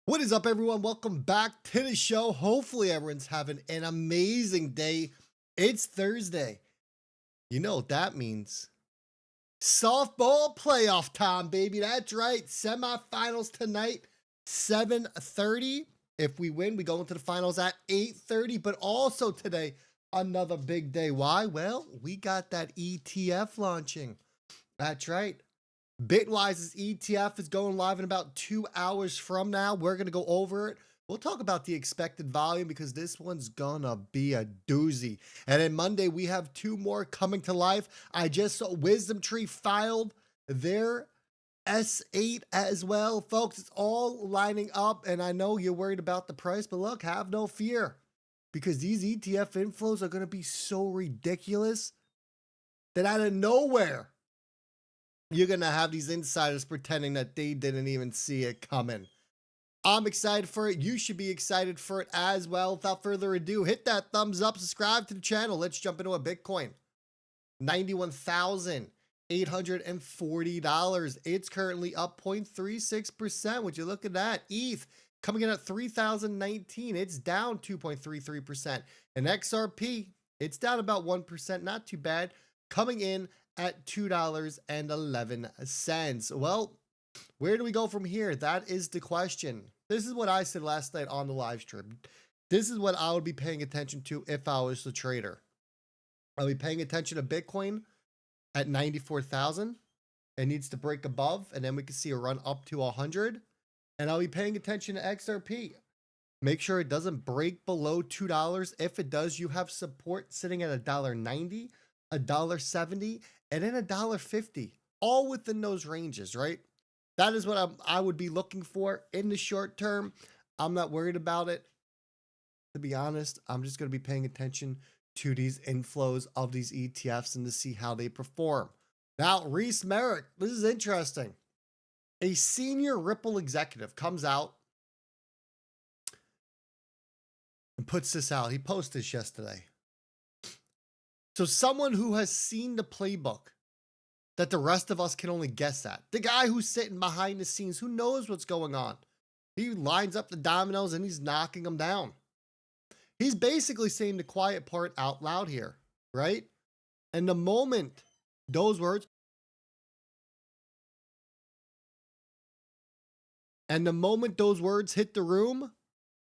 What is up, everyone? Welcome back to the show. Hopefully, everyone's having an amazing day. It's Thursday. You know what that means. Softball playoff time, baby. That's right. Semifinals tonight, 7:30. If we win, we go into the finals at 8:30. But also today, another big day. Why? Well, we got that ETF launching. That's right. Bitwise's ETF is going live in about 2 hours from now. We're going to go over it. We'll talk about the expected volume because this one's gonna be a doozy. And then Monday, we have two more coming to life. I just saw Wisdom Tree filed their S8 as well. Folks, it's all lining up. And I know you're worried about the price, but look, have no fear because these ETF inflows are going to be so ridiculous that out of nowhere, you're going to have these insiders pretending that they didn't even see it coming. I'm excited for it. You should be excited for it as well. Without further ado, hit that thumbs up, subscribe to the channel. Let's jump into a Bitcoin. $91,840. It's currently up 0.36%. Would you look at that? ETH coming in at 3,019. It's down 2.33%. And XRP, it's down about 1%. Not too bad. Coming in at $2.11. Well, where do we go from here? That is the question. This is what I said last night on the live stream. This is what I would be paying attention to if I was the trader. I'll be paying attention to Bitcoin at 94,000. It needs to break above, and then we can see a run up to 100. And I'll be paying attention to XRP. Make sure it doesn't break below $2. If it does, you have support sitting at $1.90, $1.70, and then $1.50, all within those ranges, right? That is what I would be looking for in the short term. I'm not worried about it. To be honest, I'm just going to be paying attention to these inflows of these ETFs and to see how they perform. Now, Reese Merrick, this is interesting. A senior Ripple executive comes out and puts this out. He posted this yesterday. So someone who has seen the playbook that the rest of us can only guess at. The guy who's sitting behind the scenes, who knows what's going on. He lines up the dominoes and he's knocking them down. He's basically saying the quiet part out loud here, right? And the moment those words hit the room,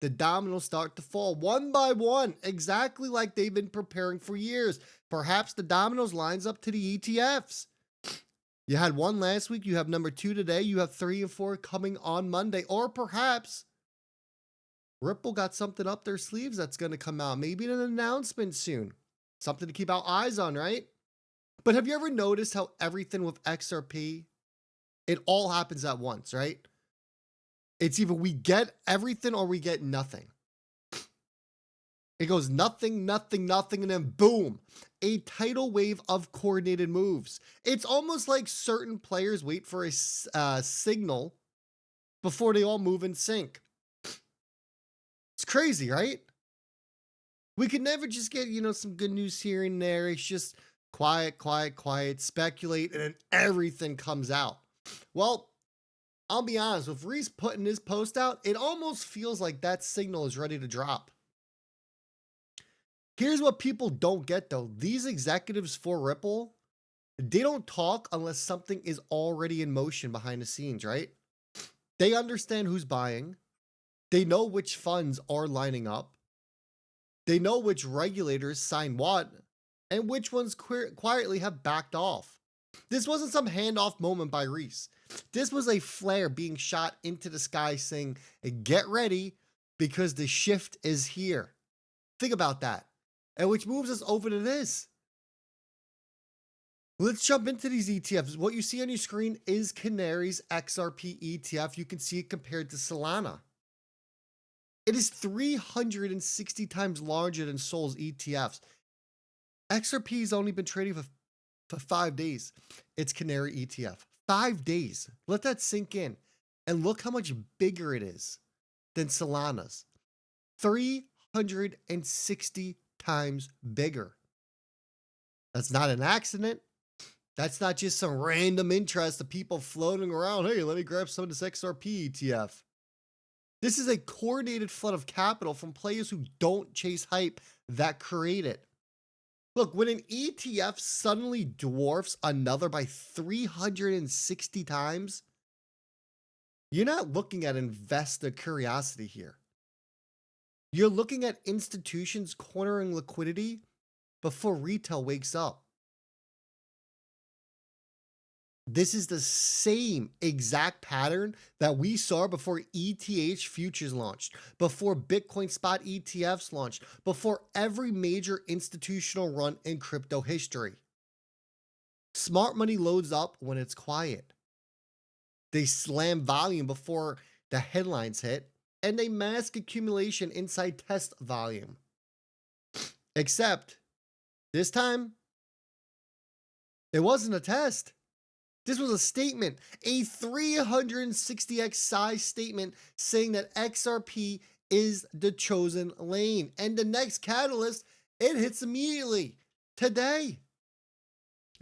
the dominoes start to fall one by one, exactly like they've been preparing for years. Perhaps the dominoes lines up to the ETFs. You had one last week, you have number 2 today, you have 3 and 4 coming on Monday, or perhaps Ripple got something up their sleeves that's going to come out, maybe an announcement soon, something to keep our eyes on, right? But have you ever noticed how everything with XRP, it all happens at once, right? It's either we get everything or we get nothing. It goes nothing, nothing, nothing, and then boom, a tidal wave of coordinated moves. It's almost like certain players wait for a signal before they all move in sync. It's crazy, right? We could never just get, some good news here and there. It's just quiet, quiet, quiet, speculate, and then everything comes out. Well, I'll be honest, with Reese putting his post out, it almost feels like that signal is ready to drop. Here's what people don't get though. These executives for Ripple, they don't talk unless something is already in motion behind the scenes, right? They understand who's buying. They know which funds are lining up. They know which regulators sign what and which ones quietly have backed off. This wasn't some handoff moment by Reese. This was a flare being shot into the sky saying, get ready because the shift is here. Think about that. And which moves us over to this. Let's jump into these ETFs. What you see on your screen is Canary's XRP ETF. You can see it compared to Solana. It is 360 times larger than Sol's ETFs. XRP has only been trading for 5 days. It's Canary ETF. 5 days. Let that sink in. And look how much bigger it is than Solana's. 360 times bigger. That's not an accident. That's not just some random interest of people floating around. Hey, let me grab some of this XRP ETF. This is a coordinated flood of capital from players who don't chase hype that create it. Look, when an ETF suddenly dwarfs another by 360 times, you're not looking at investor curiosity here. You're looking at institutions cornering liquidity before retail wakes up. This is the same exact pattern that we saw before ETH futures launched, before Bitcoin spot ETFs launched, before every major institutional run in crypto history. Smart money loads up when it's quiet. They slam volume before the headlines hit, and they mask accumulation inside test volume. Except this time, it wasn't a test. This was a statement, a 360x size statement saying that XRP is the chosen lane. And the next catalyst, it hits immediately today.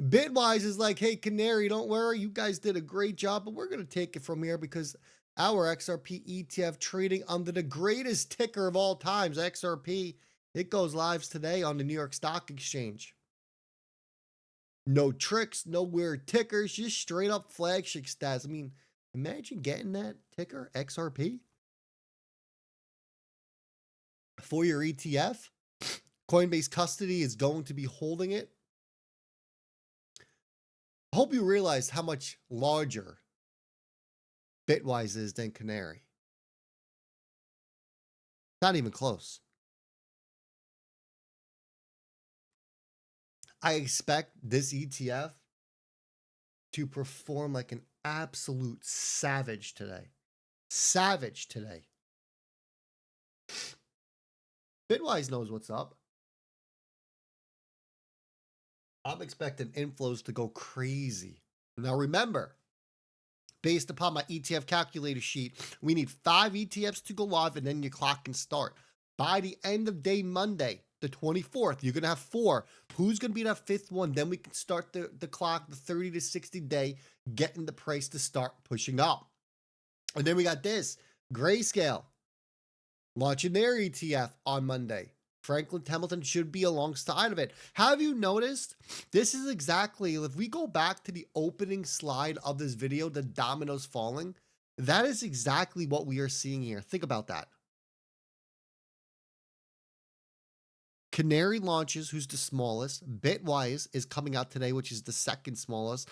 Bitwise is like, hey, Canary, don't worry. You guys did a great job, but we're going to take it from here because our XRP ETF trading under the greatest ticker of all times, XRP, it goes live today on the New York Stock Exchange. No tricks, no weird tickers, just straight up flagship stats. I mean, imagine getting that ticker, XRP, for your ETF. Coinbase Custody is going to be holding it. I hope you realize how much larger Bitwise is than Canary. Not even close. I expect this ETF to perform like an absolute savage today. Savage today. Bitwise knows what's up. I'm expecting inflows to go crazy. Now remember, based upon my ETF calculator sheet, we need 5 ETFs to go live and then your clock can start. By the end of day Monday, the 24th, you're going to have 4. Who's going to be that 5th one? Then we can start the clock, the 30 to 60 day, getting the price to start pushing up. And then we got this, Grayscale, launching their ETF on Monday. Franklin Templeton should be alongside of it. Have you noticed? This is exactly, if we go back to the opening slide of this video, the dominoes falling, that is exactly what we are seeing here. Think about that. Canary launches, who's the smallest. Bitwise is coming out today, which is the second smallest.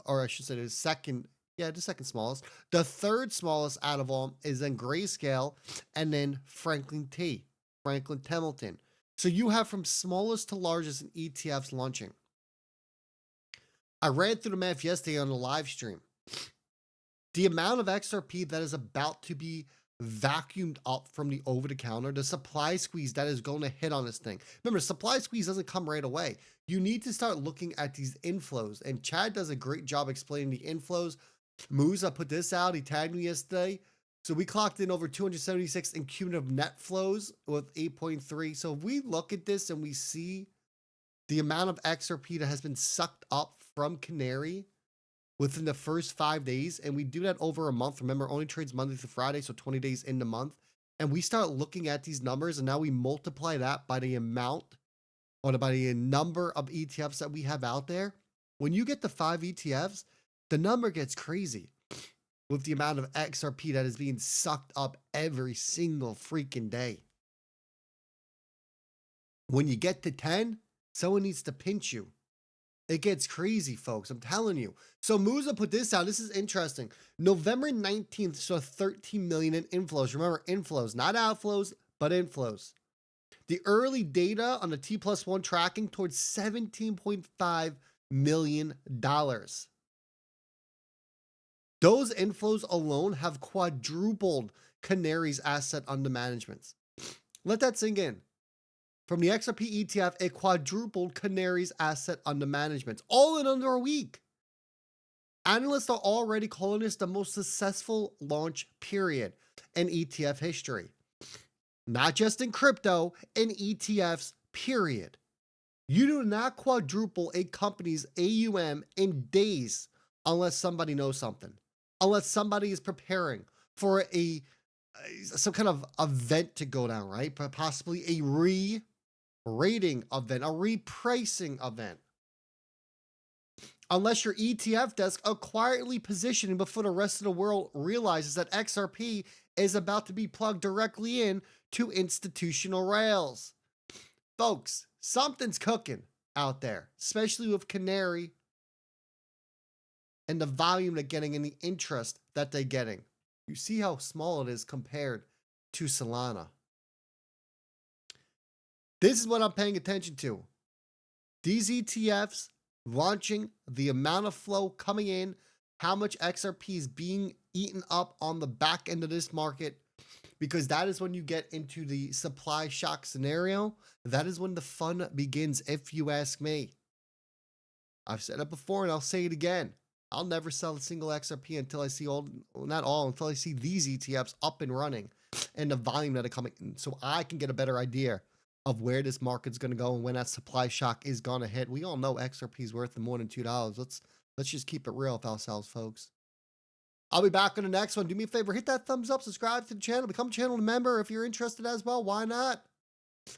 Or I should say the second smallest. The third smallest out of all is then Grayscale, and then Franklin Templeton. So you have from smallest to largest in ETFs launching. I ran through the math yesterday on the live stream. The amount of XRP that is about to be vacuumed up from the over-the-counter, the supply squeeze that is going to hit on this thing. Remember, supply squeeze doesn't come right away. You need to start looking at these inflows, and Chad does a great job explaining the inflows. Musa put this out. He tagged me yesterday. So we clocked in over 276 in cumulative net flows with 8.3. So if we look at this and we see the amount of XRP that has been sucked up from Canary within the first 5 days, and we do that over a month. Remember, only trades Monday through Friday, so 20 days in the month. And we start looking at these numbers, and now we multiply that by the amount or by the number of ETFs that we have out there. When you get the 5 ETFs, the number gets crazy with the amount of XRP that is being sucked up every single freaking day. When you get to 10, someone needs to pinch you. It gets crazy, folks. I'm telling you. So Musa put this out. This is interesting. November 19th saw 13 million in inflows. Remember, inflows, not outflows, but inflows. The early data on the T+1 tracking towards $17.5 million. Those inflows alone have quadrupled Canary's asset under management. Let that sink in. From the XRP ETF, it quadrupled Canary's asset under management, all in under a week. Analysts are already calling this the most successful launch period in ETF history. Not just in crypto, in ETFs, period. You do not quadruple a company's AUM in days unless somebody knows something. Unless somebody is preparing for a some kind of event to go down, right? But possibly a re-rating event, a repricing event. Unless your ETF desk are quietly positioning before the rest of the world realizes that XRP is about to be plugged directly in to institutional rails. Folks, something's cooking out there, especially with Canary and the volume they're getting and the interest that they're getting. You see how small it is compared to Solana. This is what I'm paying attention to. These ETFs launching, the amount of flow coming in, how much XRP is being eaten up on the back end of this market, because that is when you get into the supply shock scenario. That is when the fun begins, if you ask me. I've said it before and I'll say it again. I'll never sell a single XRP until I see until I see these ETFs up and running and the volume that are coming in, so I can get a better idea of where this market's going to go and when that supply shock is going to hit. We all know XRP is worth more than $2. Let's just keep it real with ourselves, folks. I'll be back on the next one. Do me a favor, hit that thumbs up, subscribe to the channel, become a channel member if you're interested as well. Why not?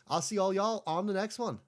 I'll see all y'all on the next one.